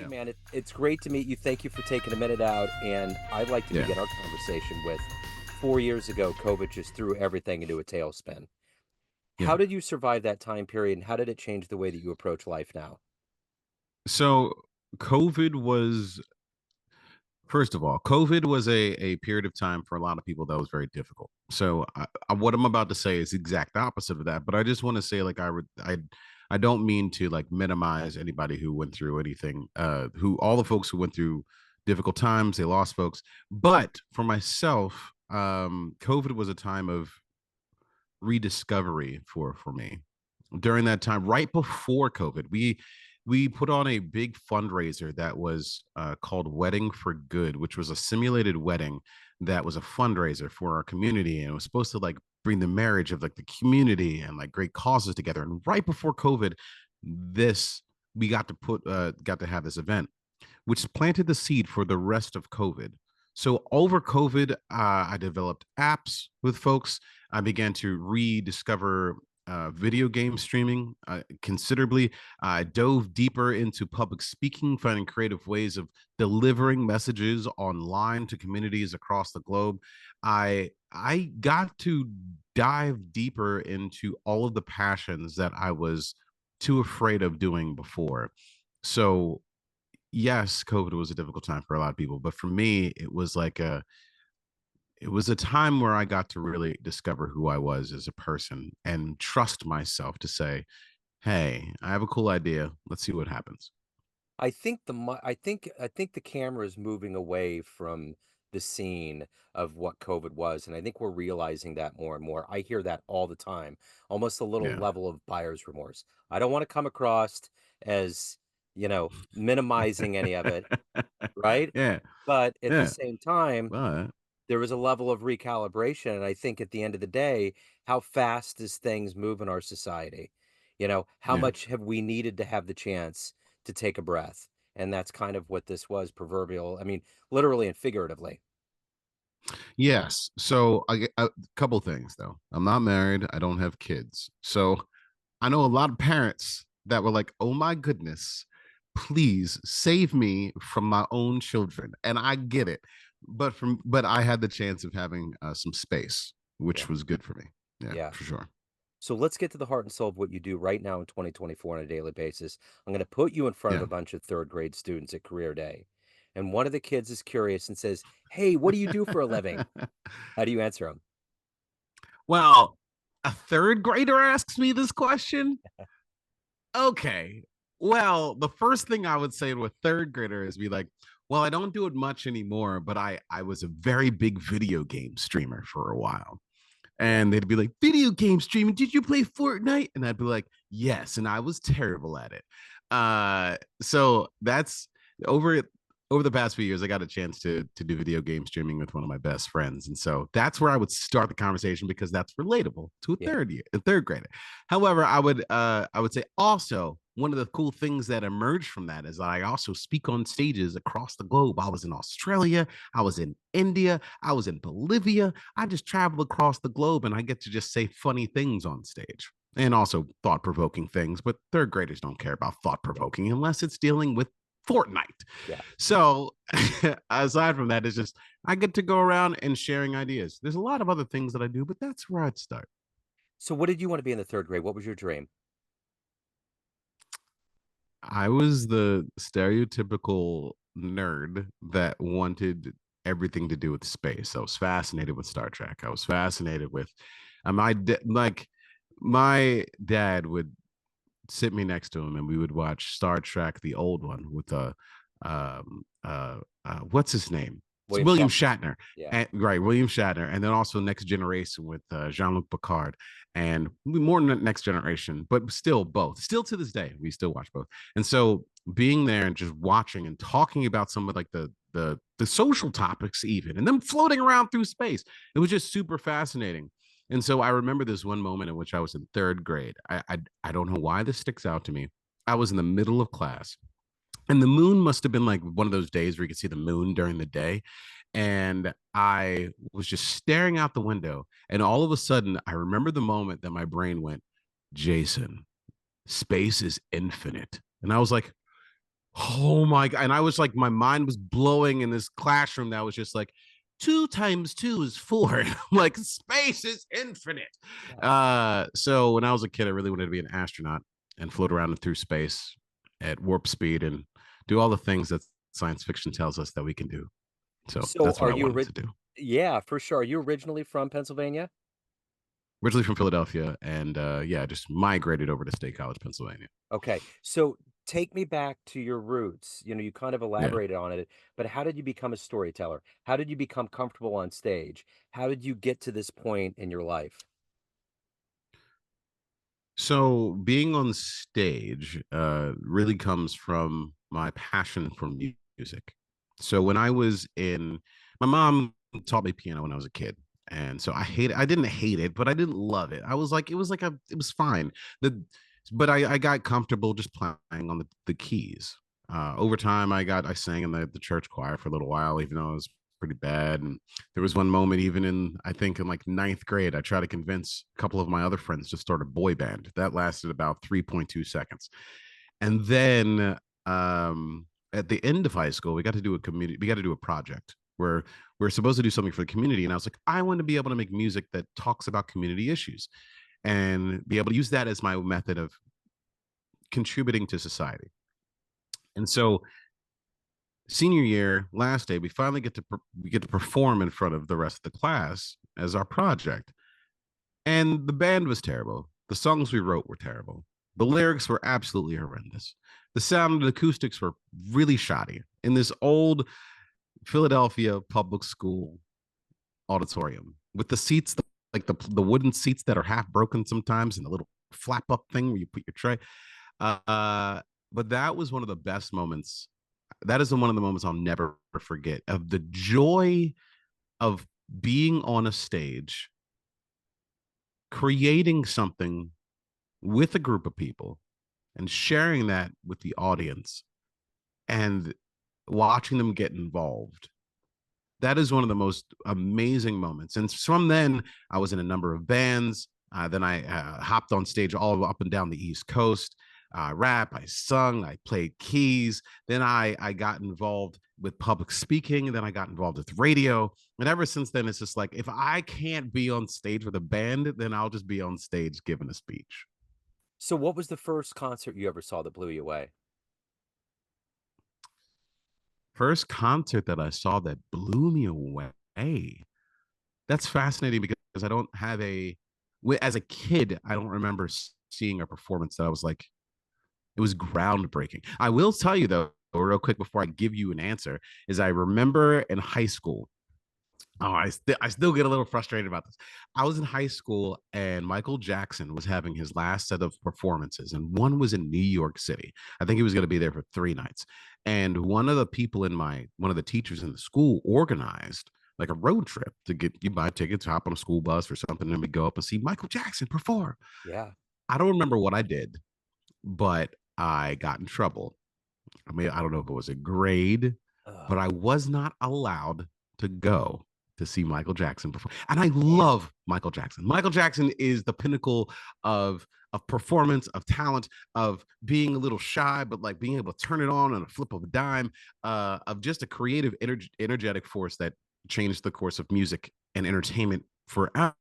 Hey Yeah. man, it's great to meet you. Thank you for taking a minute out. And I'd like to Yeah. begin our conversation with 4 years ago, COVID just threw everything into a tailspin. Yeah. How did you survive that time period and how did it change the way that you approach life now? So COVID was first of all, COVID was a period of time for a lot of people that was very difficult. So what I'm about to say is the exact opposite of that. But I just want to say, like, I don't mean to like minimize anybody who went through anything. Who all the folks who went through difficult times, they lost folks. But for myself, COVID was a time of rediscovery for me. During that time, right before COVID, we put on a big fundraiser that was called Wedding for Good, which was a simulated wedding that was a fundraiser for our community, and it was supposed to like bring the marriage of like the community and like great causes together. And right before COVID, this we got to have this event, which planted the seed for the rest of COVID. So over COVID, I developed apps with folks. I began to rediscover video game streaming considerably. I dove deeper into public speaking, finding creative ways of delivering messages online to communities across the globe. I got to dive deeper into all of the passions that I was too afraid of doing before. So yes, COVID was a difficult time for a lot of people, but for me, it was a time where I got to really discover who I was as a person and trust myself to say, "Hey, I have a cool idea. Let's see what happens." I think the camera is moving away from the scene of what COVID was, and I think we're realizing that more and more. I hear that all the time, almost a little Yeah. level of buyer's remorse. I don't want to come across as, minimizing any of it, right? Yeah. But at the Yeah. same time, But there was a level of recalibration, and I think at the end of the day, how fast does things move in our society? How yeah. much have we needed to have the chance to take a breath? And that's kind of what this was, proverbial. I mean, literally and figuratively. Yes. So a couple things though. I'm not married. I don't have kids. So I know a lot of parents that were like, "Oh my goodness, please save me from my own children." And I get it, but I had the chance of having some space, Yeah. which was good for me. Yeah, Yeah. for sure. So let's get to the heart and soul of what you do right now in 2024 on a daily basis. I'm going to put you in front of Yeah. a bunch of third grade students at career day. And one of the kids is curious and says, "Hey, what do you do for a living?" How do you answer them? Well, a third grader asks me this question. Okay. Well, the first thing I would say to a third grader is be like, "Well, I don't do it much anymore, but I was a very big video game streamer for a while." Yeah. And they'd be like, "Video game streaming, did you play Fortnite?" And I'd be like, "Yes," and I was terrible at it. So that's over over the past few years, I got a chance to do video game streaming with one of my best friends, and so that's where I would start the conversation because that's relatable to Yeah. a third grader. However, I would say also one of the cool things that emerged from that is that I also speak on stages across the globe. I was in Australia, I was in India, I was in Bolivia. I just travel across the globe and I get to just say funny things on stage and also thought provoking things. But third graders don't care about thought provoking unless it's dealing with Fortnite. Yeah. So, aside from that, it's just I get to go around and sharing ideas. There's a lot of other things that I do, but that's where I'd start. So what did you want to be in the third grade? What was your dream? I was the stereotypical nerd that wanted everything to do with space. I was fascinated with Star Trek. I was fascinated with like my dad would sit me next to him and we would watch Star Trek, the old one with what's his name? It's William William Shatner. Shatner, Yeah. and, right? William Shatner, and then also Next Generation with Jean-Luc Picard, and more Next Generation, but still both. Still to this day, we still watch both. And so being there and just watching and talking about some of like the social topics even, and them floating around through space, it was just super fascinating. And so I remember this one moment in which I was in third grade. I don't know why this sticks out to me. I was in the middle of class, and the moon must have been like one of those days where you could see the moon during the day. And I was just staring out the window, and all of a sudden, I remember the moment that my brain went, "Jason, space is infinite," and I was like, Oh my god! And I was like, my mind was blowing in this classroom that was just like, two times two is four. I'm like, space is infinite. Yeah. So when I was a kid, I really wanted to be an astronaut and float around through space at warp speed and do all the things that science fiction tells us that we can do. So So that's what are I you wanted to do. yeah, for sure. Are you originally from Pennsylvania? Originally from Philadelphia, and yeah, just migrated over to State College, Pennsylvania. Okay. So take me back to your roots. You kind of Yeah. elaborated on it, but how did you become a storyteller? How did you become comfortable on stage? How did you get to this point in your life? So being on stage really comes from my passion for music. So when I was in, my mom taught me piano when I was a kid. And so I didn't hate it, but I didn't love it. I was like, it was fine. The, but I got comfortable just playing on the keys. Over time, I sang in the church choir for a little while, even though it was pretty bad. And there was one moment, even in, I think in like ninth grade, I tried to convince a couple of my other friends to start a boy band. That lasted about 3.2 seconds. And then at the end of high school, we got to do a community, we got to do a project where we're supposed to do something for the community. And I was like, I want to be able to make music that talks about community issues and be able to use that as my method of contributing to society. And so senior year, last day, we finally we get to perform in front of the rest of the class as our project. And the band was terrible. The songs we wrote were terrible. The lyrics were absolutely horrendous. The sound and acoustics were really shoddy in this old Philadelphia public school auditorium with the seats, like the wooden seats that are half broken sometimes, and the little flap up thing where you put your tray. Uh, but that was one of the best moments. That is one of the moments I'll never forget of the joy of being on a stage, creating something with a group of people and sharing that with the audience and watching them get involved. That is one of the most amazing moments. And from then, I was in a number of bands. Then I hopped on stage all up and down the East Coast. Rap, I sung, I played keys. Then I got involved with public speaking. And then I got involved with radio. And ever since then, it's just like, if I can't be on stage with a band, then I'll just be on stage giving a speech. So what was the first concert you ever saw that blew you away? First concert that I saw that blew me away. That's fascinating because I don't have as a kid, I don't remember seeing a performance that I was like, it was groundbreaking. I will tell you though, real quick before I give you an answer, is I remember in high school, oh, I still get a little frustrated about this. I was in high school and Michael Jackson was having his last set of performances, and one was in New York City. I think he was going to be there for 3 nights. And one of the teachers in the school organized like a road trip to get you buy tickets, hop on a school bus or something, and we go up and see Michael Jackson perform. Yeah. I don't remember what I did, but I got in trouble. I mean, I don't know if it was a grade, but Oh, I was not allowed to go to see Michael Jackson perform. And I man. love Michael Jackson. Michael Jackson is the pinnacle of performance, of talent, of being a little shy, but like being able to turn it on a flip of a dime, of just a creative, energetic force that changed the course of music and entertainment forever.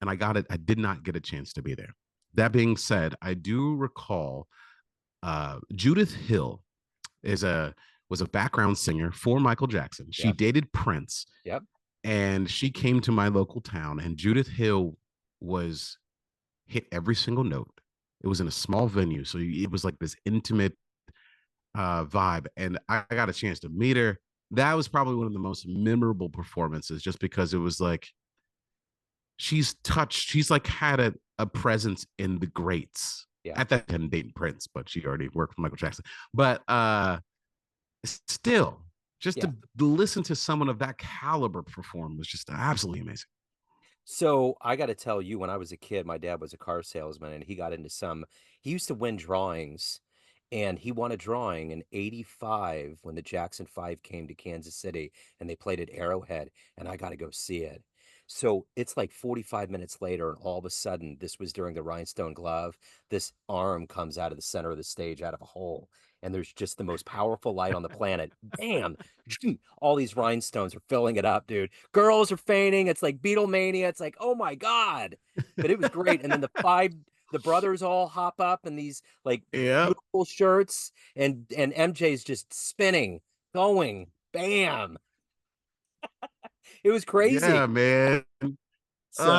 And I got it. I did not get a chance to be there. That being said, I do recall Judith Hill is a was a background singer for Michael Jackson. She Yep. dated Prince, Yep. and she came to my local town. And Judith Hill was hit every single note. It was in a small venue, so it was like this intimate vibe. And I got a chance to meet her. That was probably one of the most memorable performances, just because it was like she's touched. She's like had a presence in the greats. Yeah. At that time, dating Prince, but she already worked for Michael Jackson. But still, just Yeah. to listen to someone of that caliber perform was just absolutely amazing. So I got to tell you, when I was a kid, my dad was a car salesman and he got into he used to win drawings and he won a drawing in 85 when the Jackson 5 came to Kansas City and they played at Arrowhead and I got to go see it. So it's like 45 minutes later and all of a sudden, this was during the Rhinestone Glove, this arm comes out of the center of the stage out of a hole. and there's just the most powerful light on the planet. Bam! All these rhinestones are filling it up, dude. Girls are fainting. It's like Beatlemania. It's like, oh my God. But it was great. And then the brothers all hop up in these like Yep. beautiful shirts, and MJ's just spinning, going, bam. It was Yeah, crazy. man. So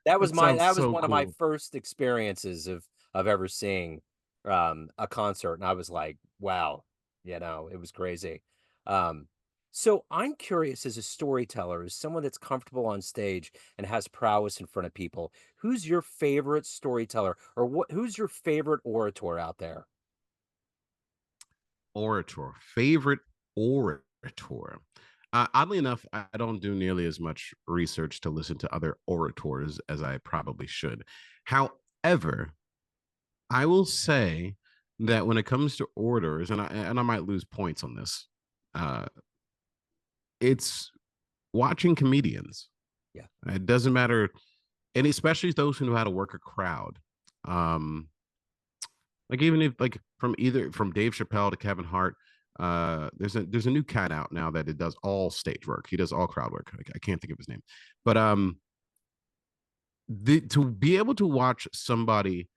That sounds that was so one of my cool. first experiences of ever seeing a concert, and I was like, wow, it was crazy. Um, so I'm curious, as a storyteller, as someone that's comfortable on stage and has prowess in front of people, who's your favorite storyteller, or who's your favorite orator out there? Orator, favorite orator. Oddly enough, I don't do nearly as much research to listen to other orators as I probably should. However, I will say that when it comes to orators, and I might lose points on this, uh, it's watching comedians. Yeah. It doesn't matter, and especially those who know how to work a crowd. Um, like even if like from Dave Chappelle to Kevin Hart, there's a new cat out now that it does all stage work. He does all crowd work. I can't think of his name, but to be able to watch somebody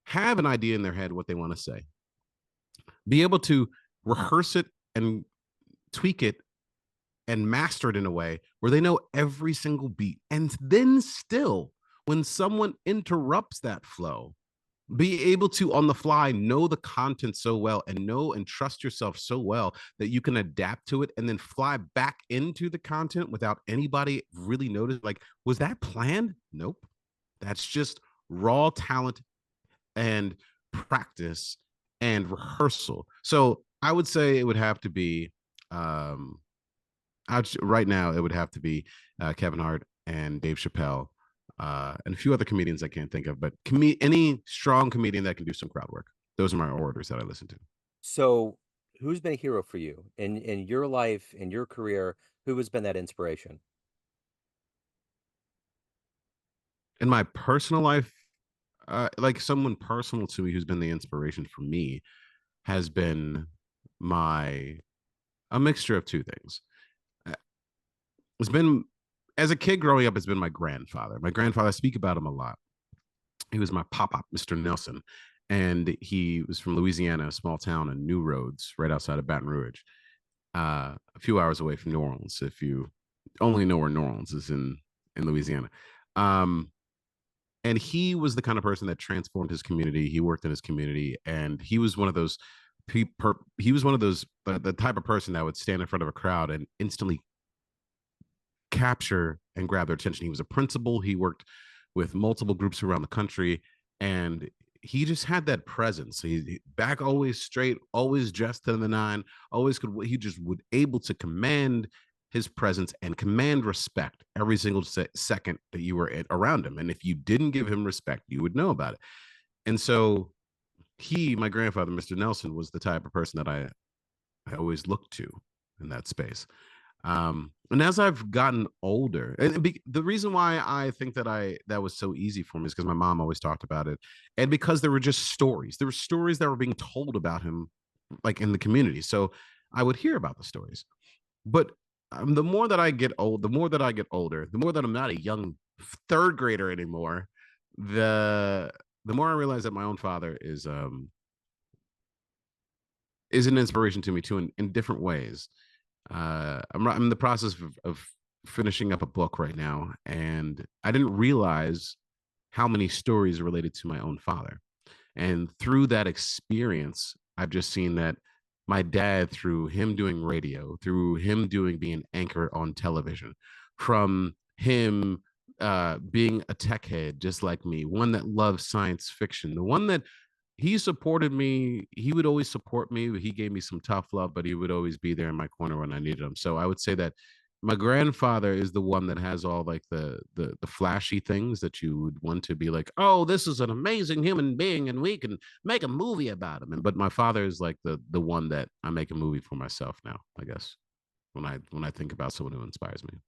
have an idea in their head what they want to say, be able to rehearse it and tweak it and master it in a way where they know every single beat, and then still when someone interrupts that flow, be able to on the fly know the content so well and know and trust yourself so well that you can adapt to it and then fly back into the content without anybody really notice, like, was that planned? Nope, that's just raw talent and practice and rehearsal. So I would say it would have to be um right now it would have to be Kevin Hart and Dave Chappelle, and a few other comedians I can't think of, but any strong comedian that can do some crowd work. Those are my orders that I listen to. So who's been a hero for you in your life, in your career? Who has been that inspiration? In my personal life, like someone personal to me who's been the inspiration for me has been my a mixture of two things. Uh, It's been as a kid growing up, it's been my grandfather. My grandfather, I speak about him a lot. He was my pop-up, Mr. Nelson. And he was from Louisiana, a small town in New Roads, right outside of Baton Rouge, a few hours away from New Orleans. If you only know where New Orleans is in Louisiana. Um, and he was the kind of person that transformed his community. He worked in his community, and he was one of those he was one of those the type of person that would stand in front of a crowd and instantly capture and grab their attention. He was a principal. He worked with multiple groups around the country, and he just had that presence. He back always straight, always dressed to the nine, always could. He just would able to command his presence and command respect every single second that you were around him. And if you didn't give him respect, you would know about it. And so my grandfather, Mr. Nelson, was the type of person that I always looked to in that space. And as I've gotten older, and the reason why I think that was so easy for me is because my mom always talked about it, and because there were just stories. There were stories that were being told about him, like in the community. So I would hear about the stories. But the more that I get old, the more that I get older, the more that I'm not a young third grader anymore, the the more I realize that my own father is an inspiration to me too in different ways. I'm in the process of finishing up a book right now, and I didn't realize how many stories related to my own father. And through that experience, I've just seen that my dad, through him doing radio, through him doing being an anchor on television, from him being a tech head just like me, one that loves science fiction, the one that he supported me. He would always support me. He gave me some tough love, but he would always be there in my corner when I needed him. So I would say that my grandfather is the one that has all like the flashy things that you would want to be like, oh, this is an amazing human being, and we can make a movie about him. And but my father is like the one that I make a movie for myself now, I guess, when I think about someone who inspires me.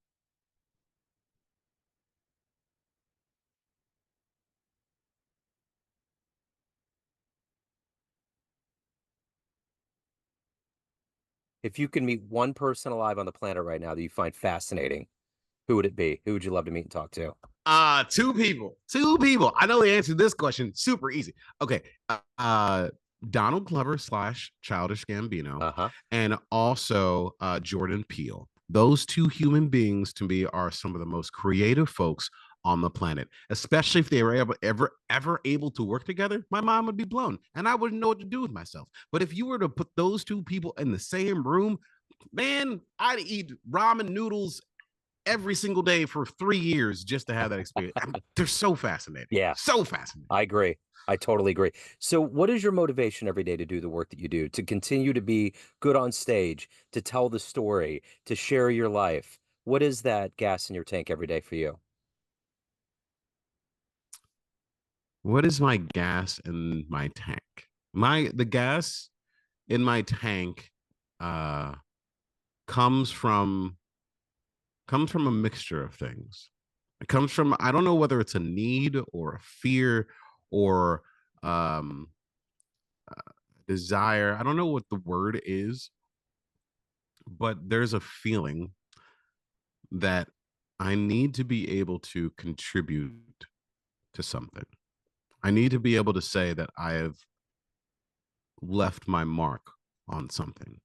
If you can meet one person alive on the planet right now that you find fascinating, who would it be? Who would you love to meet and talk to? Two people. Two people. I know the answer to this question. Super easy. Okay. Donald Glover slash Childish Gambino, Uh-huh. and also Jordan Peele. Those two human beings to me are some of the most creative folks on the planet, especially if they were ever able to work together. My mind would be blown and I wouldn't know what to do with myself. But if you were to put those two people in the same room, man, I'd eat ramen noodles every single day for 3 years just to have that experience. They're so fascinating. Yeah, So fascinating. I agree. I totally agree. So, what is your motivation every day to do the work that you do, to continue to be good on stage, to tell the story, to share your life? What is that gas in your tank every day for you? What is my gas in my tank? The gas in my tank uh comes from a mixture of things. It comes from, I don't know whether it's a need or a fear or um desire. I don't know what the word is, but there's a feeling that I need to be able to contribute to something. I need to be able to say that I have left my mark on something.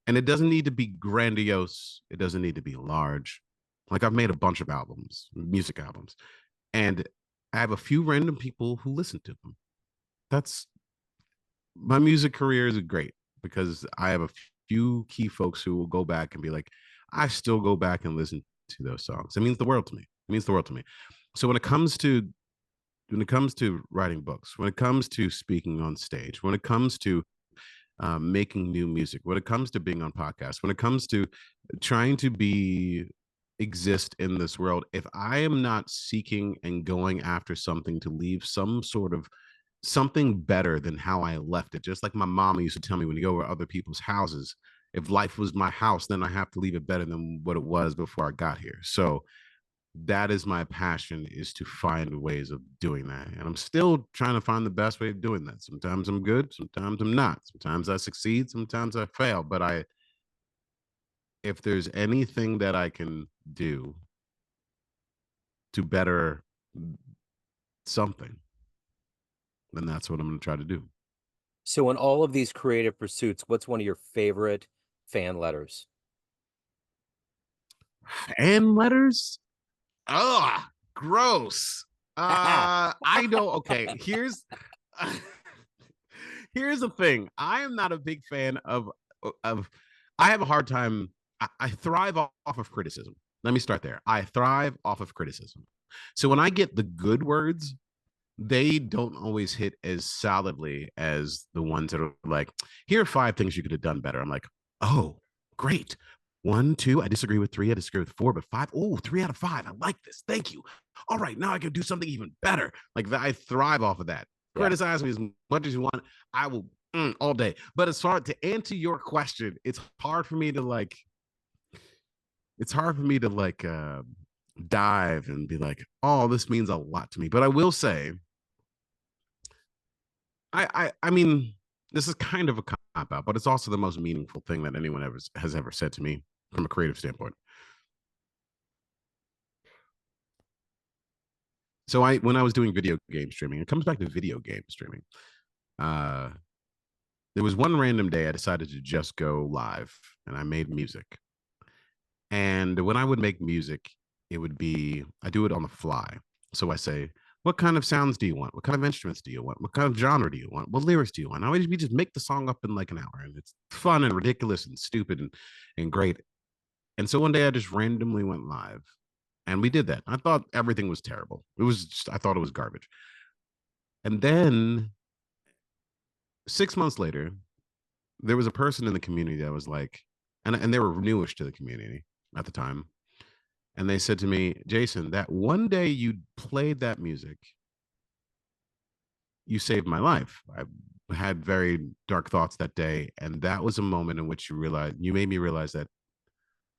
And it doesn't need to be grandiose, it doesn't need to be large. Like I've made a bunch of albums, music albums, and I have a few random people who listen to them. That's My music career is great because I have a few key folks who will go back and be like, I still go back and listen to those songs. It means the world to me. It means the world to me. So when it comes to writing books, when it comes to speaking on stage, when it comes to making new music, when it comes to being on podcasts, when it comes to trying to be exist in this world, if I am not seeking and going after something to leave some sort of something better than how I left it, just like my mama used to tell me when you go over other people's houses, if life was my house, then I have to leave it better than what it was before I got here. So that is my passion, is to find ways of doing that, and I'm still trying to find the best way of doing that. Sometimes I'm good, sometimes I'm not, sometimes I succeed, sometimes I fail, but I if there's anything that I can do to better something, then that's what I'm going to try to do. So, in all of these creative pursuits, what's one of your favorite fan letters? And letters, ah, gross. I don't. Okay, here's the thing. I am not a big fan of. I have a hard time. I thrive off of criticism. Let me start there. I thrive off of criticism. So when I get the good words, they don't always hit as solidly as the ones that are like, here are 5 things you could have done better. I'm like, oh, great. One, two, I disagree with three, I disagree with four, but five, oh, 3 out of 5. I like this. Thank you. All right, now I can do something even better. Like I thrive off of that. Yeah. Criticize me as much as you want. I will all day. But as far to answer your question, it's hard for me to dive and be like, oh, this means a lot to me. But I will say, I mean, this is kind of a cop out, but it's also the most meaningful thing that anyone ever has ever said to me from a creative standpoint. So when I was doing video game streaming, it comes back to video game streaming. Uh, there was one random day I decided to just go live, and I made music. And when I would make music, it would be I do it on the fly. So I say, what kind of sounds do you want? What kind of instruments do you want? What kind of genre do you want? What lyrics do you want? We just make the song up in like an hour, and it's fun and ridiculous and stupid and great. And so one day I just randomly went live, and we did that. I thought everything was terrible. I thought it was garbage. And then 6 months later, there was a person in the community that was like, and they were newish to the community at the time, and they said to me, Jason, that one day you played that music, you saved my life. I had very dark thoughts that day, and that was a moment in which you made me realize that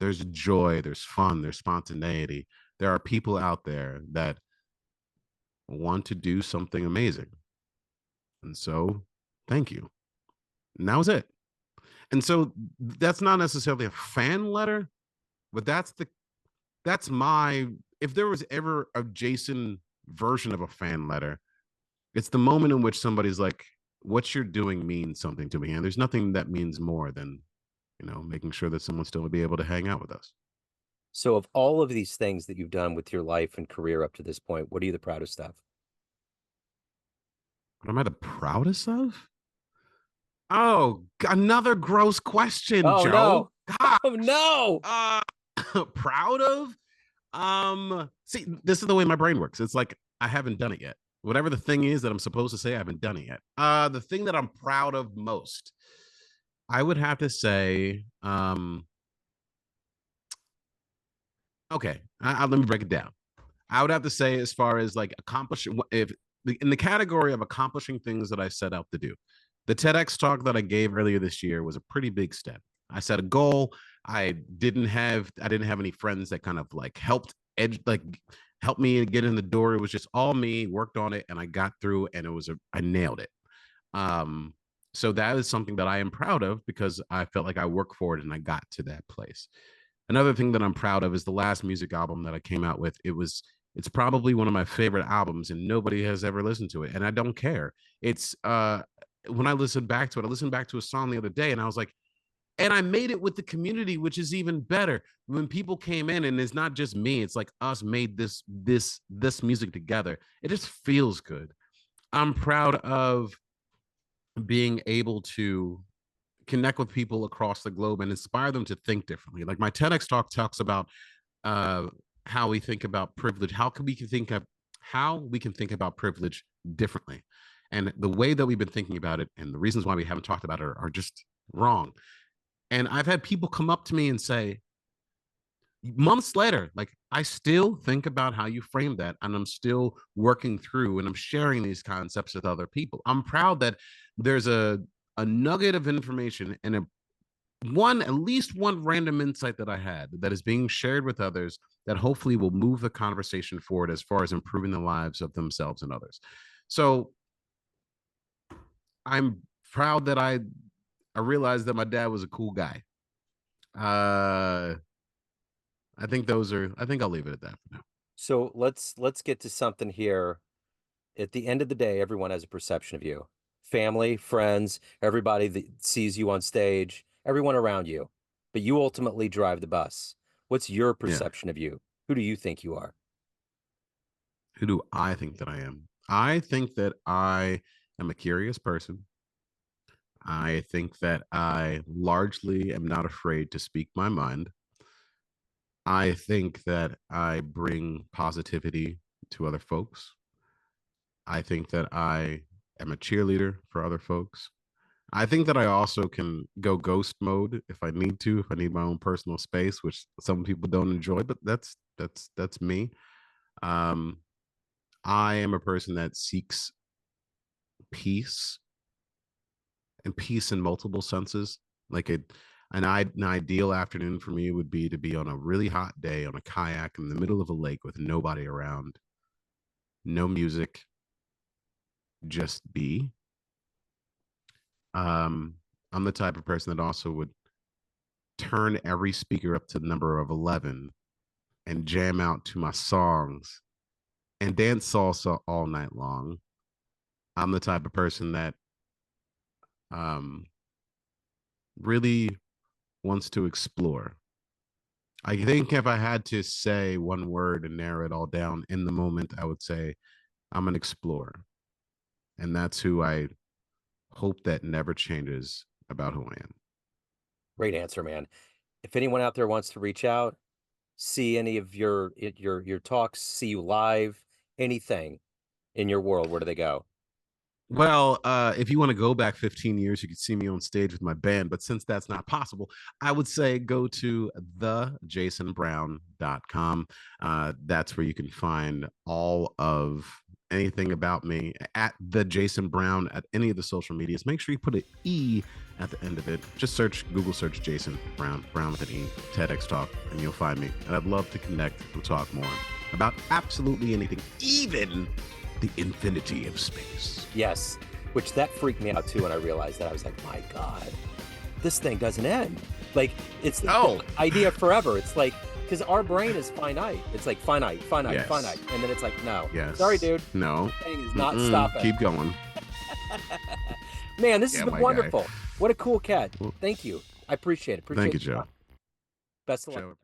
there's joy, there's fun, there's spontaneity. There are people out there that want to do something amazing. And so, thank you. And that was it. And so that's not necessarily a fan letter, but that's my, if there was ever a Jason version of a fan letter, it's the moment in which somebody's like, what you're doing means something to me. And there's nothing that means more than, making sure that someone's still will be able to hang out with us. So, of all of these things that you've done with your life and career up to this point, what are you the proudest of? What am I the proudest of? Oh, another gross question, Oh Joe. no! God, Oh no! uh, proud of? See, this is the way my brain works. It's like I haven't done it yet. Whatever the thing is that I'm supposed to say, I haven't done it yet. The thing that I'm proud of most, I would have to say, okay, let me break it down. I would have to say, as far as like accomplishing, if in the category of accomplishing things that I set out to do, the TEDx talk that I gave earlier this year was a pretty big step. I set a goal. I didn't have any friends that kind of like helped me get in the door. It was just all me, worked on it, and I got through, and I nailed it. Um, so that is something that I am proud of because I felt like I worked for it and I got to that place. Another thing that I'm proud of is the last music album that I came out with. It's probably one of my favorite albums, and nobody has ever listened to it, and I don't care. It's when I listened back to it, I listened back to a song the other day, and I was like, and I made it with the community, which is even better. When people came in, and it's not just me, it's like us made this music together. It just feels good. I'm proud of being able to connect with people across the globe and inspire them to think differently. Like my TEDx talk talks about uh, how we think about privilege. How we can think about privilege differently, and the way that we've been thinking about it, and the reasons why we haven't talked about it are just wrong. And I've had people come up to me and say, months later, like, I still think about how you framed that, and I'm still working through and I'm sharing these concepts with other people. I'm proud that there's a nugget of information and at least one random insight that I had that is being shared with others that hopefully will move the conversation forward as far as improving the lives of themselves and others. So I'm proud that I realized that my dad was a cool guy. uh I think I'll leave it at that for now. So let's get to something here. At the end of the day, everyone has a perception of you. Family, friends, everybody that sees you on stage, everyone around you. But you ultimately drive the bus. What's your Yeah. perception of you? Who do you think you are? Who do I think that I am? I think that I am a curious person. I think that I largely am not afraid to speak my mind. I think that I bring positivity to other folks. I think that I am a cheerleader for other folks. I think that I also can go ghost mode if I need to, if I need my own personal space, which some people don't enjoy, but that's me. Um, I am a person that seeks peace, and peace in multiple senses. Like an ideal afternoon for me would be to be on a really hot day on a kayak in the middle of a lake with nobody around, no music, just be. Um, I'm the type of person that also would turn every speaker up to the number of 11 and jam out to my songs and dance salsa all night long. I'm the type of person that um, really wants to explore. I think if I had to say one word and narrow it all down in the moment, I would say I'm an explorer. And that's who I hope that never changes about who I am. Great answer, man. If anyone out there wants to reach out, see any of your talks, see you live, anything in your world, where do they go? Well, if you want to go back 15 years, you could see me on stage with my band. But since that's not possible, I would say go to thejasonbrowne.com. That's where you can find all of anything about me at the Jason Browne at any of the social medias. Make sure you put an E at the end of it. Just Google search Jason Browne, Browne with an E, TEDx Talk, and you'll find me. And I'd love to connect and talk more about absolutely anything, even the infinity of space. Yes, which that freaked me out too when I realized that. I was like, my God, this thing doesn't end. Like it's the Oh, idea forever. It's like because our brain is finite. It's like finite, finite, finite, yes, and then it's like no, sorry, yes, dude, no, this thing is not stopping. keep going. Man, this has Yeah, been my guy. wonderful. What a cool cat. Well, Thank you. I appreciate it. thank Appreciate you, the Joe. time. Best of luck. Joe.